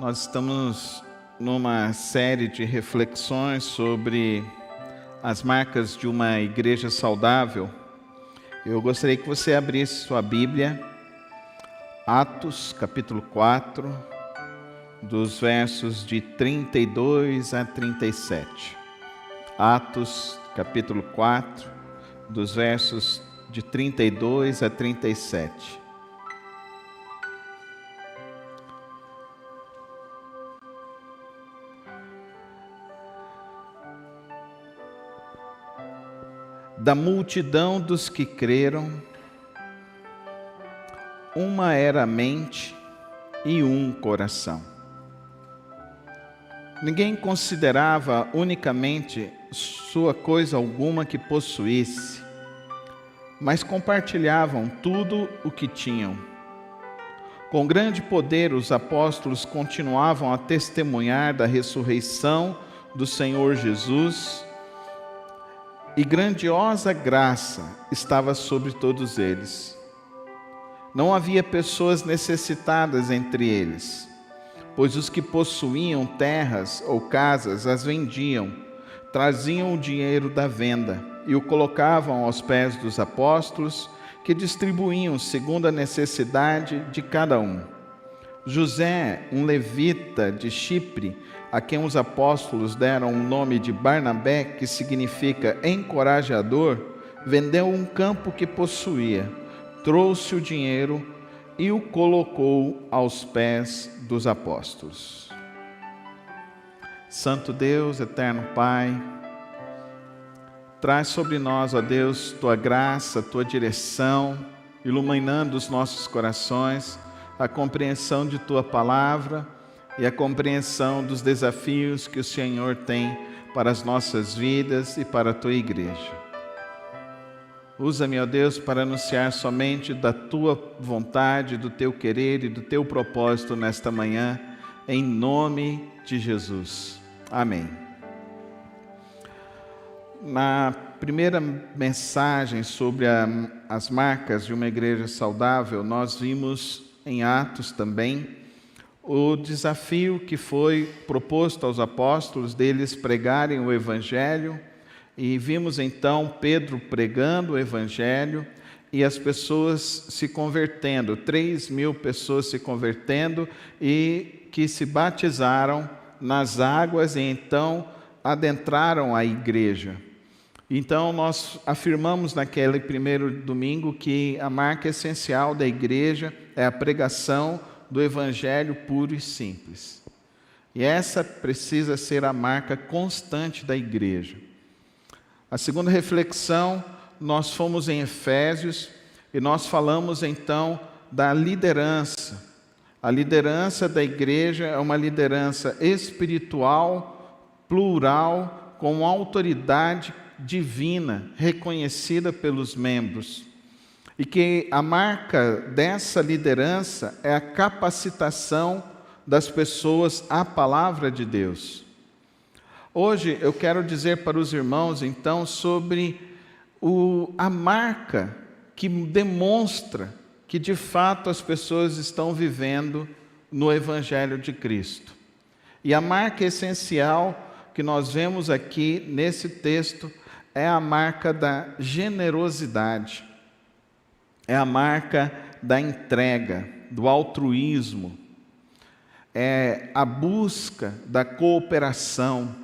Nós estamos numa série de reflexões sobre as marcas de uma igreja saudável. Eu gostaria que você abrisse sua Bíblia, Atos, capítulo 4, dos versos de 32 a 37. Atos, capítulo 4, dos versos de 32 a 37. Da multidão dos que creram, uma era a mente e um coração. Ninguém considerava unicamente sua coisa alguma que possuísse, mas compartilhavam tudo o que tinham. Com grande poder, os apóstolos continuavam a testemunhar da ressurreição do Senhor Jesus, e grandiosa graça estava sobre todos eles. Não havia pessoas necessitadas entre eles, pois os que possuíam terras ou casas as vendiam, traziam o dinheiro da venda e o colocavam aos pés dos apóstolos, que distribuíam segundo a necessidade de cada um. José, um levita de Chipre, a quem os apóstolos deram o nome de Barnabé, que significa encorajador, vendeu um campo que possuía, trouxe o dinheiro e o colocou aos pés dos apóstolos. Santo Deus, eterno Pai, traz sobre nós, ó Deus, Tua graça, Tua direção, iluminando os nossos corações, a compreensão de Tua palavra e a compreensão dos desafios que o Senhor tem para as nossas vidas e para a Tua igreja. Usa-me, ó Deus, para anunciar somente da Tua vontade, do Teu querer e do Teu propósito nesta manhã, em nome de Jesus. Amém. Na primeira mensagem sobre as marcas de uma igreja saudável, nós vimos em Atos também o desafio que foi proposto aos apóstolos deles pregarem o Evangelho, e vimos então Pedro pregando o Evangelho e as pessoas se convertendo, 3.000 pessoas se convertendo e que se batizaram nas águas e então adentraram a igreja. Então nós afirmamos naquele primeiro domingo que a marca essencial da igreja é a pregação do Evangelho puro e simples. E essa precisa ser a marca constante da igreja. A segunda reflexão, nós fomos em Efésios e nós falamos então da liderança. A liderança da igreja é uma liderança espiritual, plural, com autoridade divina, reconhecida pelos membros. E que a marca dessa liderança é a capacitação das pessoas à palavra de Deus. Hoje eu quero dizer para os irmãos, então, sobre a marca que demonstra que, de fato, as pessoas estão vivendo no Evangelho de Cristo. E a marca essencial que nós vemos aqui nesse texto é a marca da generosidade. É a marca da entrega, do altruísmo, é a busca da cooperação,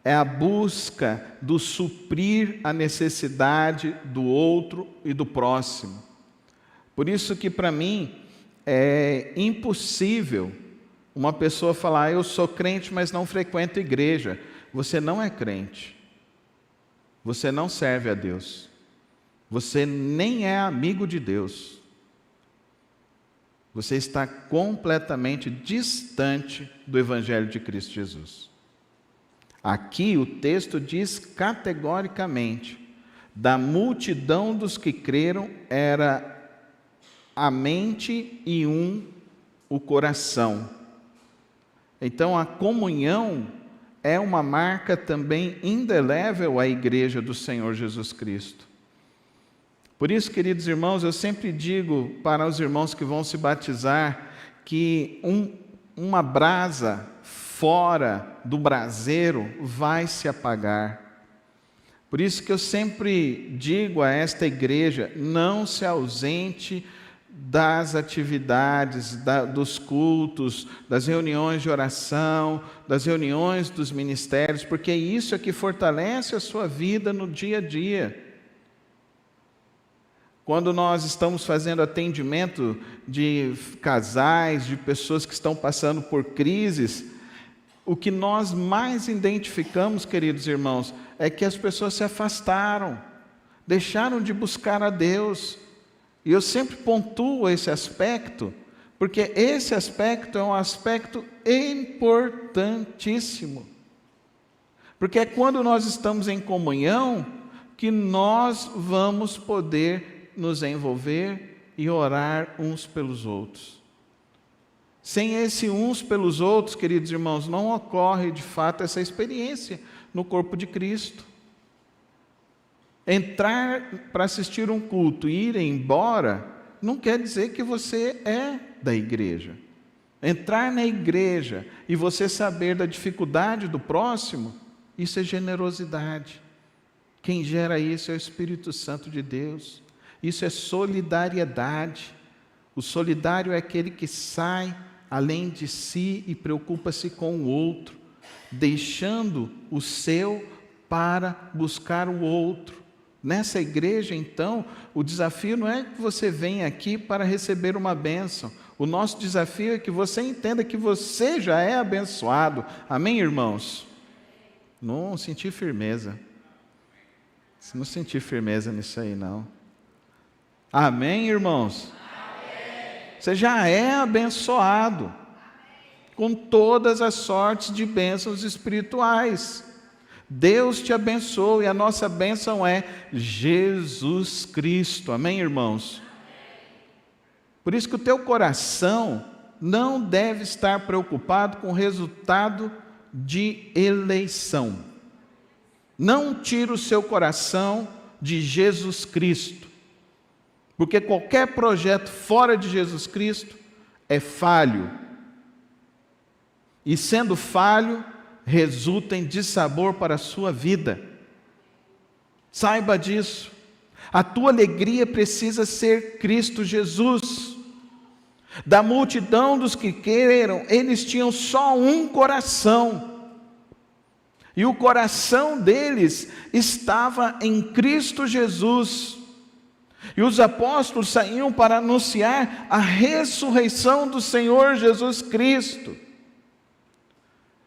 é a busca do suprir a necessidade do outro e do próximo. Por isso que para mim é impossível uma pessoa falar: eu sou crente, mas não frequento igreja. Você não é crente, você não serve a Deus. Você nem é amigo de Deus. Você está completamente distante do Evangelho de Cristo Jesus. Aqui o texto diz categoricamente: da multidão dos que creram era a mente e o coração. Então a comunhão é uma marca também indelével à igreja do Senhor Jesus Cristo. Por isso, queridos irmãos, eu sempre digo para os irmãos que vão se batizar que uma brasa fora do braseiro vai se apagar. Por isso que eu sempre digo a esta igreja, não se ausente das atividades, dos cultos, das reuniões de oração, das reuniões dos ministérios, porque isso é que fortalece a sua vida no dia a dia. Quando nós estamos fazendo atendimento de casais, de pessoas que estão passando por crises, o que nós mais identificamos, queridos irmãos, é que as pessoas se afastaram, deixaram de buscar a Deus. E eu sempre pontuo esse aspecto, porque esse aspecto é um aspecto importantíssimo. Porque é quando nós estamos em comunhão que nós vamos poder nos envolver e orar uns pelos outros. Sem esse uns pelos outros, queridos irmãos, não ocorre de fato essa experiência no corpo de Cristo. Entrar para assistir um culto e ir embora, não quer dizer que você é da igreja. Entrar na igreja e você saber da dificuldade do próximo, isso é generosidade. Quem gera isso é o Espírito Santo de Deus. Isso é solidariedade. O solidário é aquele que sai além de si e preocupa-se com o outro, deixando o seu para buscar o outro. Nessa igreja, então, o desafio não é que você venha aqui para receber uma bênção. O nosso desafio é que você entenda que você já é abençoado. Amém, irmãos? Não senti firmeza. Não senti firmeza nisso aí, não. Amém, irmãos? Amém. Você já é abençoado com todas as sortes de bênçãos espirituais. Deus te abençoa e a nossa bênção é Jesus Cristo. Amém, irmãos? Por isso que o teu coração não deve estar preocupado com o resultado de eleição. Não tira o seu coração de Jesus Cristo. Porque qualquer projeto fora de Jesus Cristo é falho. E sendo falho, resulta em dissabor para a sua vida. Saiba disso. A tua alegria precisa ser Cristo Jesus. Da multidão dos que creram, eles tinham só um coração. E o coração deles estava em Cristo Jesus. E os apóstolos saíam para anunciar a ressurreição do Senhor Jesus Cristo.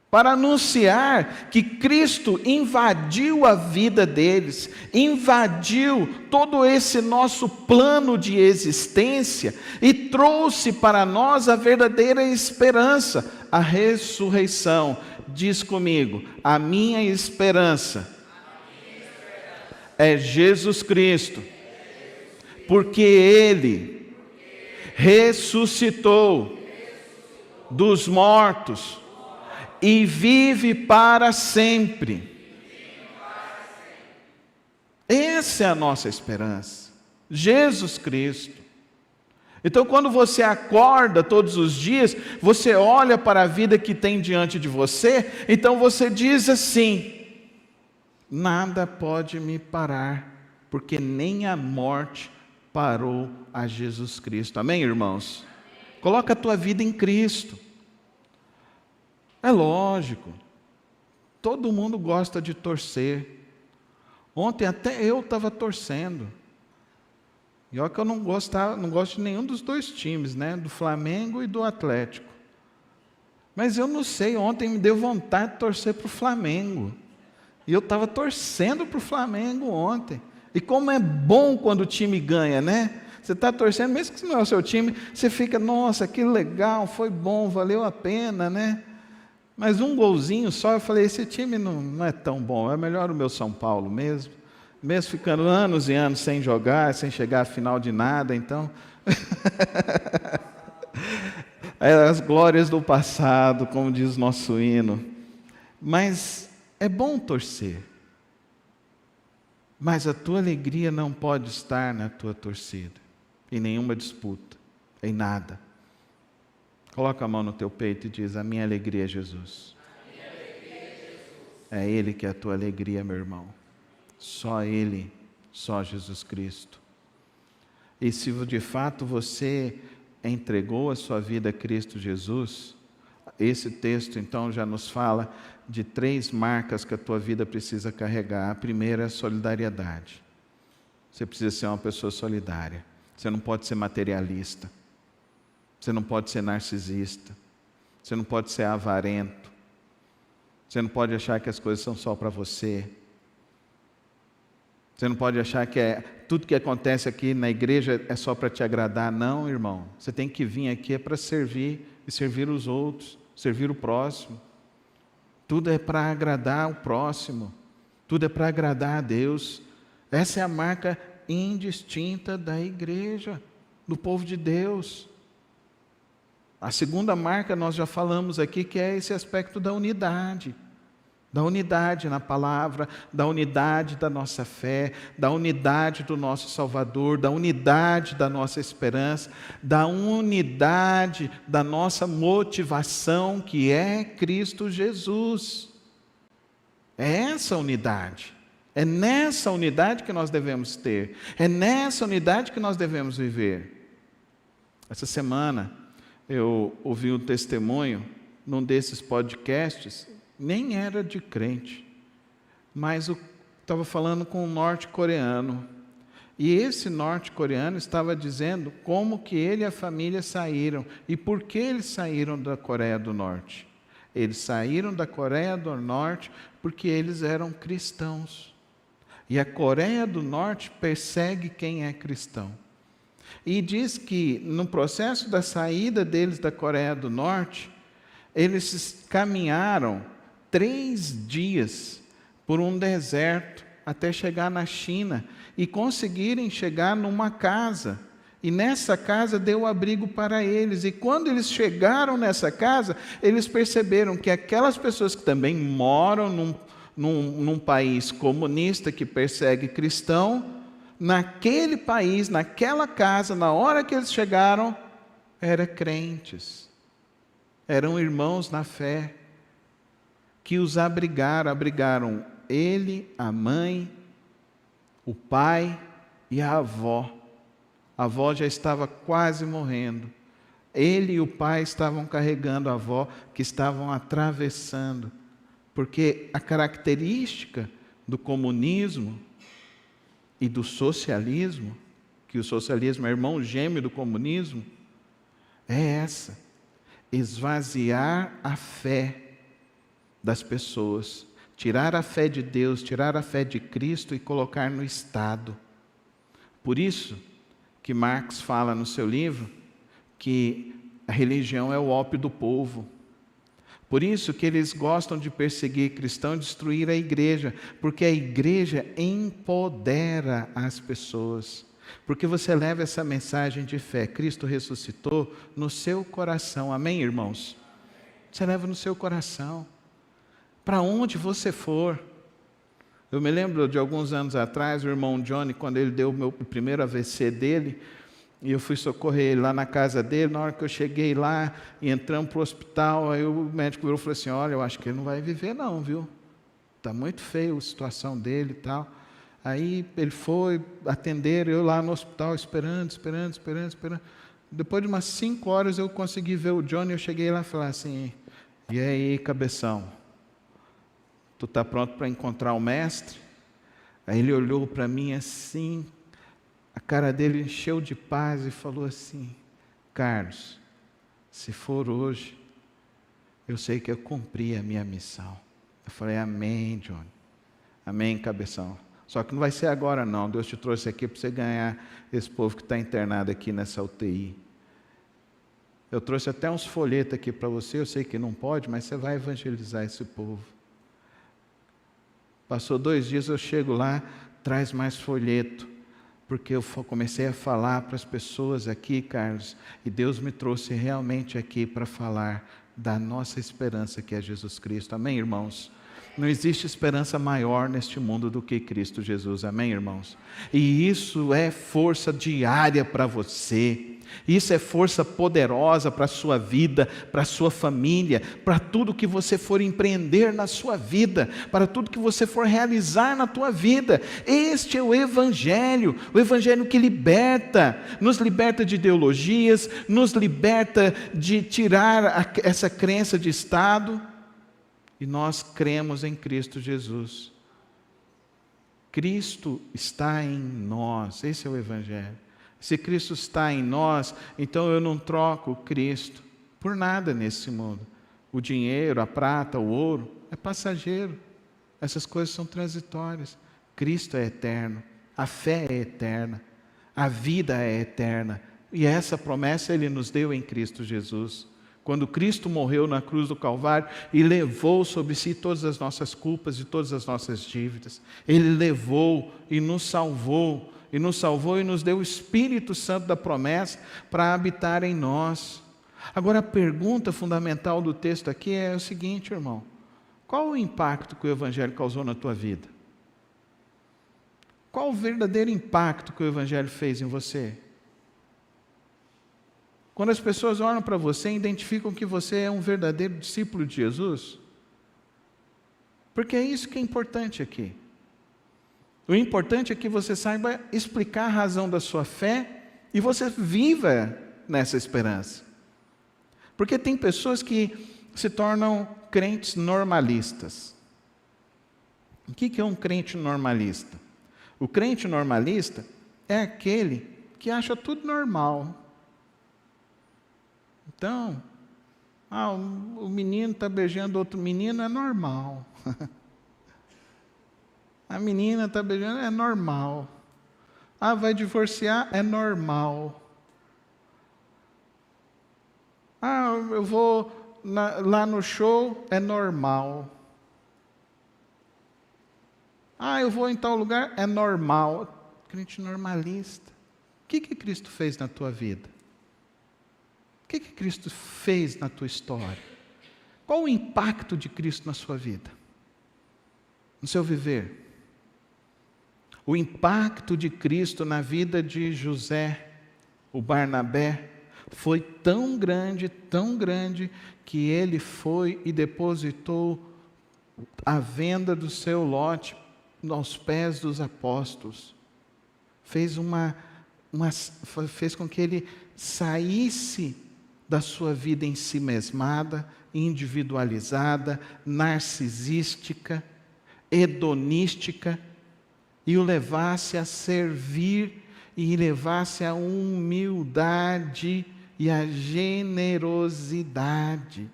Para anunciar que Cristo invadiu a vida deles, invadiu todo esse nosso plano de existência e trouxe para nós a verdadeira esperança, a ressurreição. Diz comigo, a minha esperança é Jesus Cristo, porque Ele ressuscitou dos mortos e vive para sempre. Essa é a nossa esperança, Jesus Cristo. Então, quando você acorda todos os dias, você olha para a vida que tem diante de você, então você diz assim: nada pode me parar, porque nem a morte parou a Jesus Cristo. Amém, irmãos? Coloca a tua vida em Cristo. É lógico, todo mundo gosta de torcer. Ontem até eu estava torcendo. E olha que eu não gosto de nenhum dos dois times, né? Do Flamengo e do Atlético. Mas eu não sei, ontem me deu vontade de torcer para o Flamengo. E eu estava torcendo para o Flamengo ontem. E como é bom quando o time ganha, né? Você está torcendo, mesmo que não é o seu time, você fica, nossa, que legal, foi bom, valeu a pena, né? Mas um golzinho só, eu falei, esse time não é tão bom, é melhor o meu São Paulo mesmo. Mesmo ficando anos e anos sem jogar, sem chegar à final de nada, então... as glórias do passado, como diz nosso hino. Mas é bom torcer. Mas a tua alegria não pode estar na tua torcida, em nenhuma disputa, em nada. Coloca a mão no teu peito e diz: a minha alegria é Jesus. É Ele que é a tua alegria, meu irmão. Só Ele, só Jesus Cristo. E se de fato você entregou a sua vida a Cristo Jesus, esse texto então já nos fala de 3 marcas que a tua vida precisa carregar. A primeira é a solidariedade. Você precisa ser uma pessoa solidária. Você não pode ser materialista. Você não pode ser narcisista. Você não pode ser avarento. Você não pode achar que as coisas são só para você. Você não pode achar que tudo que acontece aqui na igreja é só para te agradar. Não, irmão. Você tem que vir aqui para servir e servir os outros, servir o próximo. Tudo é para agradar o próximo. Tudo é para agradar a Deus. Essa é a marca indistinta da igreja, do povo de Deus. A segunda marca nós já falamos aqui, que é esse aspecto da unidade. Da unidade na palavra, da unidade da nossa fé, da unidade do nosso Salvador, da unidade da nossa esperança, da unidade da nossa motivação, que é Cristo Jesus. É essa unidade. É nessa unidade que nós devemos ter. É nessa unidade que nós devemos viver. Essa semana eu ouvi um testemunho num desses podcasts. Nem era de crente, mas eu estava falando com um norte-coreano, e esse norte-coreano estava dizendo como que ele e a família saíram, e por que eles saíram da Coreia do Norte. Eles saíram da Coreia do Norte porque eles eram cristãos, e a Coreia do Norte persegue quem é cristão. E diz que no processo da saída deles da Coreia do Norte, eles caminharam 3 dias por um deserto até chegar na China e conseguirem chegar numa casa. E nessa casa deu abrigo para eles. E quando eles chegaram nessa casa, eles perceberam que aquelas pessoas que também moram num país comunista que persegue cristão, naquele país, naquela casa, na hora que eles chegaram, eram crentes. Eram irmãos na fé, que os abrigaram ele, a mãe, o pai e a avó. A avó já estava quase morrendo. Ele e o pai estavam carregando a avó, que estavam atravessando. Porque a característica do comunismo e do socialismo, que o socialismo é irmão gêmeo do comunismo, é essa: esvaziar a fé das pessoas, tirar a fé de Deus, tirar a fé de Cristo e colocar no Estado. Por isso que Marx fala no seu livro que a religião é o ópio do povo. Por isso que eles gostam de perseguir cristãos e destruir a igreja, porque a igreja empodera as pessoas. Porque você leva essa mensagem de fé, Cristo ressuscitou, no seu coração. Amém, irmãos? Você leva no seu coração. Para onde você for. Eu me lembro de alguns anos atrás, o irmão Johnny, quando ele deu o primeiro AVC dele, e eu fui socorrer ele lá na casa dele. Na hora que eu cheguei lá e entramos para o hospital, aí o médico virou e falou assim: olha, eu acho que ele não vai viver não, viu? Está muito feio a situação dele e tal. Aí ele foi atender, eu lá no hospital esperando. Depois de umas 5 horas eu consegui ver o Johnny. Eu cheguei lá e falei assim: e aí, cabeção? Tu está pronto para encontrar o mestre? Aí ele olhou para mim assim, a cara dele encheu de paz e falou assim: Carlos, se for hoje, eu sei que eu cumpri a minha missão. Eu falei: amém, Johnny. Amém, cabeção. Só que não vai ser agora não. Deus te trouxe aqui para você ganhar esse povo que está internado aqui nessa UTI. Eu trouxe até uns folhetos aqui para você. Eu sei que não pode, mas você vai evangelizar esse povo. Passou 2 dias, eu chego lá, traz mais folheto, porque eu comecei a falar para as pessoas aqui, Carlos, e Deus me trouxe realmente aqui para falar da nossa esperança, que é Jesus Cristo. Amém, irmãos? Não existe esperança maior neste mundo do que Cristo Jesus. Amém, irmãos? E isso é força diária para você. Isso é força poderosa para a sua vida, para a sua família, para tudo que você for empreender na sua vida, para tudo que você for realizar na tua vida. Este é o Evangelho que liberta, nos liberta de ideologias, nos liberta de tirar essa crença de Estado, e nós cremos em Cristo Jesus. Cristo está em nós, esse é o Evangelho. Se Cristo está em nós, então eu não troco Cristo por nada nesse mundo. O dinheiro, a prata, o ouro, é passageiro. Essas coisas são transitórias. Cristo é eterno, a fé é eterna, a vida é eterna. E essa promessa Ele nos deu em Cristo Jesus. Quando Cristo morreu na cruz do Calvário e levou sobre si todas as nossas culpas e todas as nossas dívidas. Ele levou e nos salvou. E nos deu o Espírito Santo da promessa para habitar em nós. Agora a pergunta fundamental do texto aqui é o seguinte, irmão: qual o impacto que o Evangelho causou na tua vida? Qual o verdadeiro impacto que o Evangelho fez em você? Quando as pessoas olham para você e identificam que você é um verdadeiro discípulo de Jesus? Porque é isso que é importante aqui. O importante é que você saiba explicar a razão da sua fé e você viva nessa esperança. Porque tem pessoas que se tornam crentes normalistas. O que é um crente normalista? O crente normalista é aquele que acha tudo normal. Então, o menino está beijando outro menino, é normal. A menina está beijando, é normal. Vai divorciar, é normal. Eu vou lá no show, é normal. Eu vou em tal lugar, é normal. Crente normalista. O que Cristo fez na tua vida? O que Cristo fez na tua história? Qual o impacto de Cristo na sua vida? No seu viver? O impacto de Cristo na vida de José, o Barnabé, foi tão grande, que ele foi e depositou a venda do seu lote aos pés dos apóstolos. Fez com que ele saísse da sua vida ensimesmada, individualizada, narcisística, hedonística, e o levasse a servir, e levasse a humildade e a generosidade.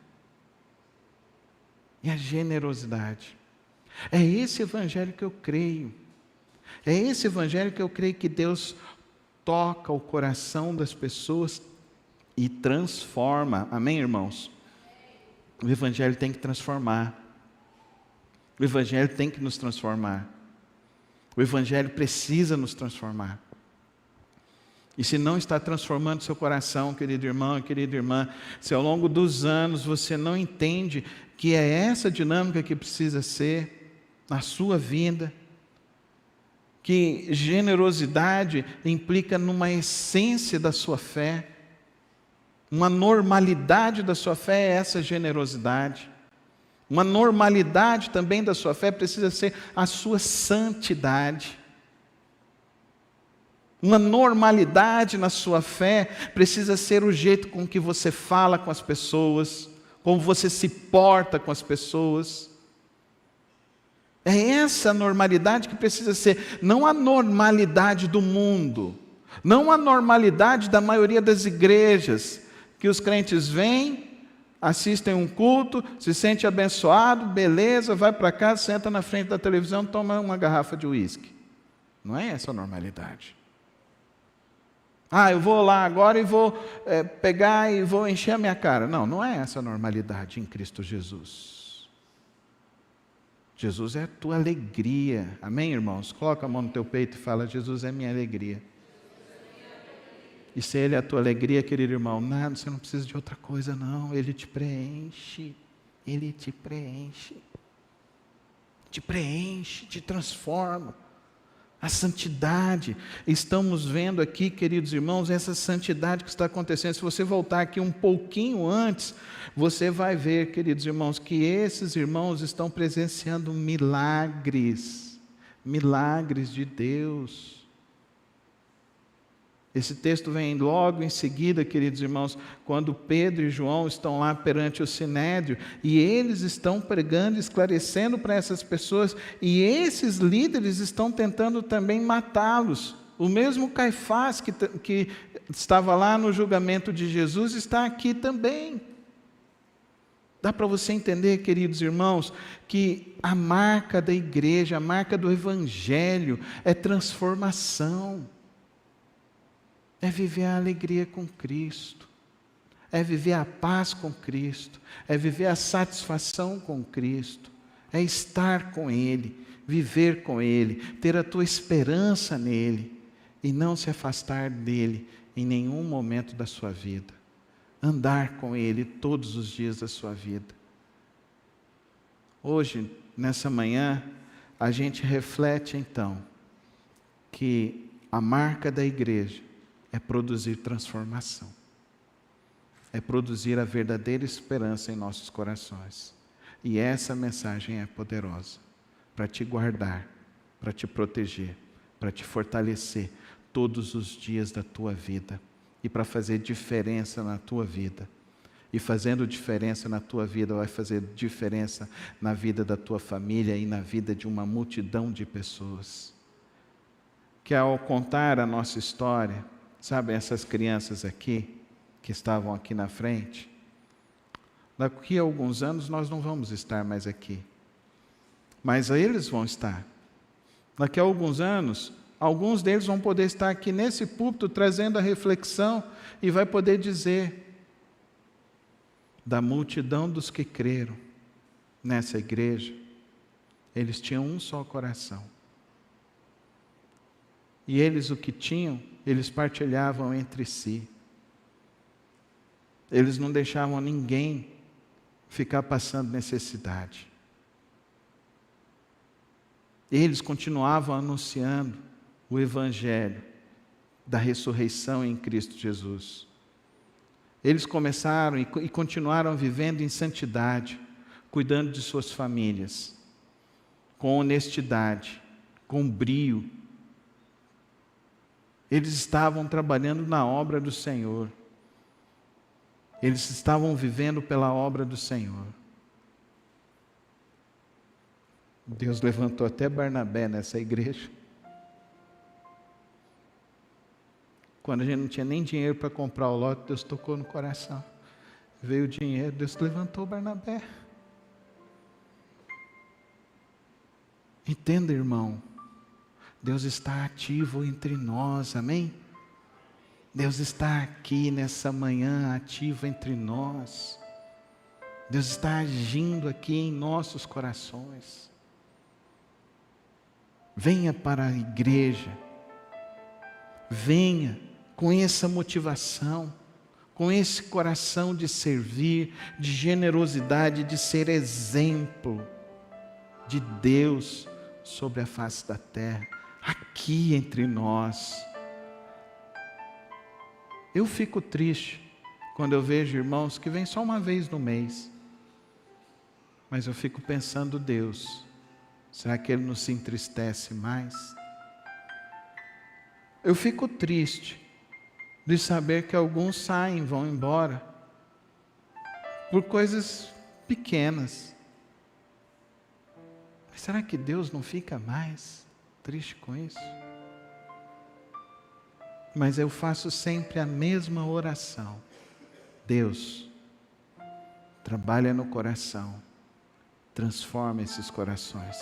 E a generosidade. É esse Evangelho que eu creio. É esse Evangelho que eu creio que Deus toca o coração das pessoas e transforma. Amém, irmãos? O Evangelho tem que transformar. O Evangelho tem que nos transformar. O Evangelho precisa nos transformar. E se não está transformando seu coração, querido irmão e querida irmã, se ao longo dos anos você não entende que é essa dinâmica que precisa ser na sua vida, que generosidade implica numa essência da sua fé, uma normalidade da sua fé é essa generosidade. Uma normalidade também da sua fé precisa ser a sua santidade. Uma normalidade na sua fé precisa ser o jeito com que você fala com as pessoas, como você se porta com as pessoas. É essa normalidade que precisa ser, não a normalidade do mundo, não a normalidade da maioria das igrejas, que os crentes vêm, assistem um culto, se sente abençoado, beleza, vai para casa, senta na frente da televisão, toma uma garrafa de uísque. Não é essa a normalidade. Eu vou lá agora e vou pegar e vou encher a minha cara. Não, não é essa a normalidade em Cristo Jesus. Jesus é a tua alegria. Amém, irmãos? Coloca a mão no teu peito e fala: Jesus é minha alegria. E se Ele é a tua alegria, querido irmão, nada, você não precisa de outra coisa não, Ele te preenche, Ele te preenche, te transforma. A santidade, estamos vendo aqui, queridos irmãos, essa santidade que está acontecendo. Se você voltar aqui um pouquinho antes, você vai ver, queridos irmãos, que esses irmãos estão presenciando milagres, milagres de Deus. Esse texto vem logo em seguida, queridos irmãos, quando Pedro e João estão lá perante o Sinédrio, e eles estão pregando, esclarecendo para essas pessoas, e esses líderes estão tentando também matá-los. O mesmo Caifás que estava lá no julgamento de Jesus está aqui também. Dá para você entender, queridos irmãos, que a marca da igreja, a marca do evangelho é transformação. É viver a alegria com Cristo, é viver a paz com Cristo, é viver a satisfação com Cristo, é estar com Ele, viver com Ele, ter a tua esperança nele e não se afastar dele em nenhum momento da sua vida. Andar com Ele todos os dias da sua vida. Hoje, nessa manhã, a gente reflete então que a marca da igreja é produzir transformação, é produzir a verdadeira esperança em nossos corações. E essa mensagem é poderosa para te guardar, para te proteger, para te fortalecer todos os dias da tua vida e para fazer diferença na tua vida. E fazendo diferença na tua vida, vai fazer diferença na vida da tua família e na vida de uma multidão de pessoas. Que ao contar a nossa história, sabe, essas crianças aqui, que estavam aqui na frente, daqui a alguns anos nós não vamos estar mais aqui, mas eles vão estar. Daqui a alguns anos, alguns deles vão poder estar aqui nesse púlpito, trazendo a reflexão, e vai poder dizer, da multidão dos que creram nessa igreja, eles tinham um só coração. E eles o que tinham, eles partilhavam entre si. Eles não deixavam ninguém ficar passando necessidade. Eles continuavam anunciando o Evangelho da ressurreição em Cristo Jesus. Eles começaram e continuaram vivendo em santidade, cuidando de suas famílias, com honestidade, com brio. Eles estavam trabalhando na obra do Senhor. Eles estavam vivendo pela obra do Senhor. Deus levantou até Barnabé nessa igreja. Quando a gente não tinha nem dinheiro para comprar o lote, Deus tocou no coração. Veio o dinheiro, Deus levantou Barnabé. Entenda, irmão. Deus está ativo entre nós, amém? Deus está aqui nessa manhã, ativo entre nós. Deus está agindo aqui em nossos corações. Venha para a igreja. Venha com essa motivação, com esse coração de servir, de generosidade, de ser exemplo de Deus sobre a face da terra, aqui entre nós. Eu fico triste quando eu vejo irmãos que vêm só uma vez no mês, mas eu fico pensando, Deus, será que Ele não se entristece mais? Eu fico triste de saber que alguns saem, vão embora, por coisas pequenas. Mas será que Deus não fica mais triste com isso? Mas eu faço sempre a mesma oração. Deus, trabalha no coração, transforma esses corações,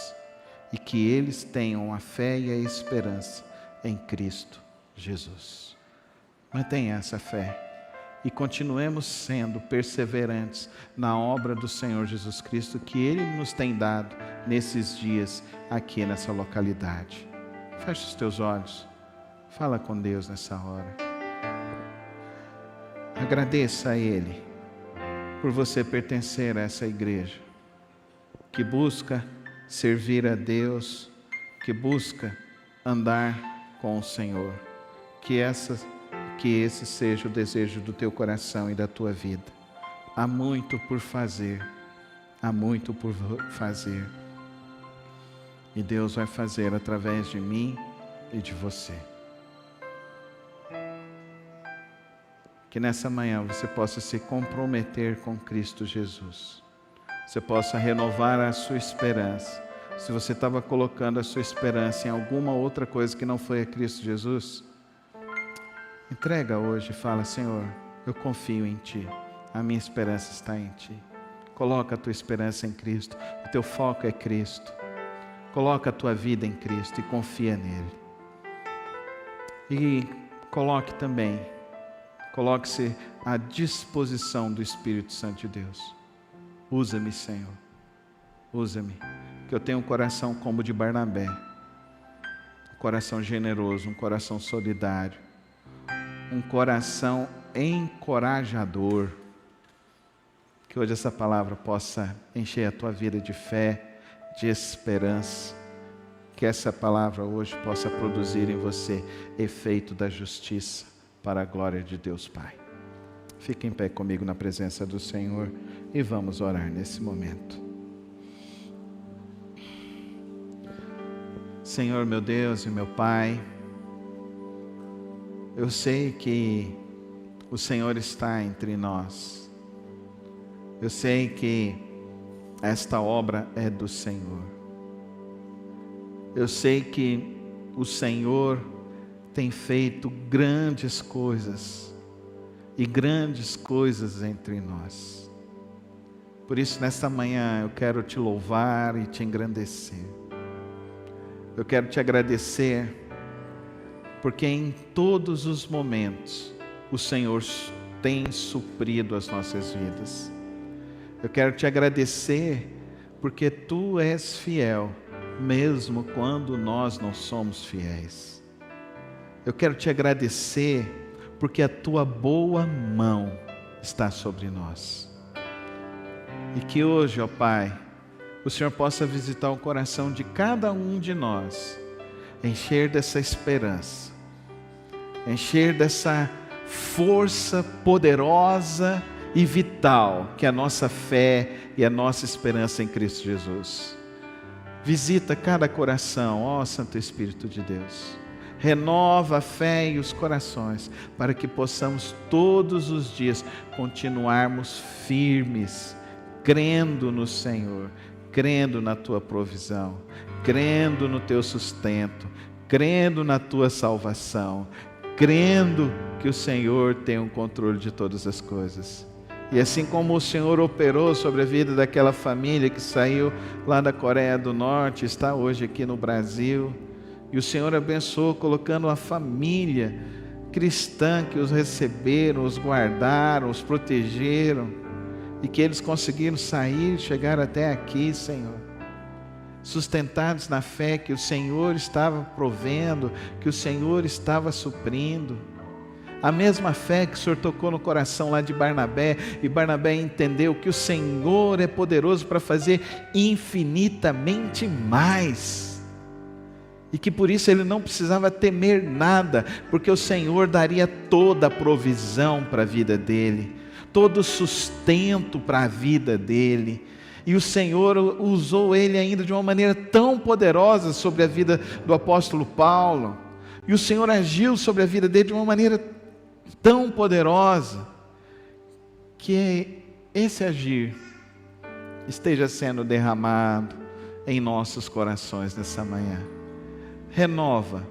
e que eles tenham a fé e a esperança em Cristo Jesus. Mantenha essa fé e continuemos sendo perseverantes na obra do Senhor Jesus Cristo que Ele nos tem dado nesses dias aqui nessa localidade. Feche os teus olhos, fala com Deus nessa hora. Agradeça a Ele por você pertencer a essa igreja que busca servir a Deus, que busca andar com o Senhor. Que esse seja o desejo do teu coração e da tua vida. Há muito por fazer. Há muito por fazer. E Deus vai fazer através de mim e de você. Que nessa manhã você possa se comprometer com Cristo Jesus. Você possa renovar a sua esperança. Se você estava colocando a sua esperança em alguma outra coisa que não foi a Cristo Jesus, entrega hoje e fala: Senhor, eu confio em Ti. A minha esperança está em Ti. Coloca a tua esperança em Cristo. O teu foco é Cristo. Coloca a tua vida em Cristo e confia nele. E coloque-se à disposição do Espírito Santo de Deus. Usa-me, Senhor. Usa-me. Que eu tenha um coração como o de Barnabé. Um coração generoso, um coração solidário. Um coração encorajador. Que hoje essa palavra possa encher a tua vida de fé, de esperança. Que essa palavra hoje possa produzir em você efeito da justiça para a glória de Deus Pai. Fique em pé comigo na presença do Senhor e vamos orar nesse momento. Senhor, meu Deus e meu Pai, eu sei que o Senhor está entre nós. Eu sei que esta obra é do Senhor. Eu sei que o Senhor tem feito grandes coisas e grandes coisas entre nós. Por isso, nesta manhã, eu quero te louvar e te engrandecer. Eu quero te agradecer, porque em todos os momentos, o Senhor tem suprido as nossas vidas. Eu quero te agradecer, porque Tu és fiel, mesmo quando nós não somos fiéis. Eu quero te agradecer, porque a Tua boa mão está sobre nós. E que hoje, ó Pai, o Senhor possa visitar o coração de cada um de nós, encher dessa esperança, encher dessa força poderosa e vital, que é a nossa fé e a nossa esperança em Cristo Jesus. Visita cada coração, ó Santo Espírito de Deus. Renova a fé e os corações, para que possamos todos os dias continuarmos firmes, crendo no Senhor, crendo na Tua provisão, crendo no Teu sustento, crendo na Tua salvação, crendo que o Senhor tem o controle de todas as coisas. E assim como o Senhor operou sobre a vida daquela família que saiu lá da Coreia do Norte, está hoje aqui no Brasil, e o Senhor abençoou colocando uma família cristã que os receberam, os guardaram, os protegeram, e que eles conseguiram sair, chegar até aqui, Senhor, sustentados na fé que o Senhor estava provendo, que o Senhor estava suprindo. A mesma fé que o Senhor tocou no coração lá de Barnabé, e Barnabé entendeu que o Senhor é poderoso para fazer infinitamente mais, e que por isso ele não precisava temer nada, porque o Senhor daria toda a provisão para a vida dele, todo o sustento para a vida dele. E o Senhor usou ele ainda de uma maneira tão poderosa sobre a vida do apóstolo Paulo, e o Senhor agiu sobre a vida dele de uma maneira tão poderosa, que esse agir esteja sendo derramado em nossos corações nessa manhã. Renova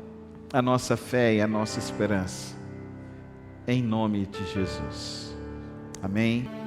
a nossa fé e a nossa esperança, em nome de Jesus. Amém.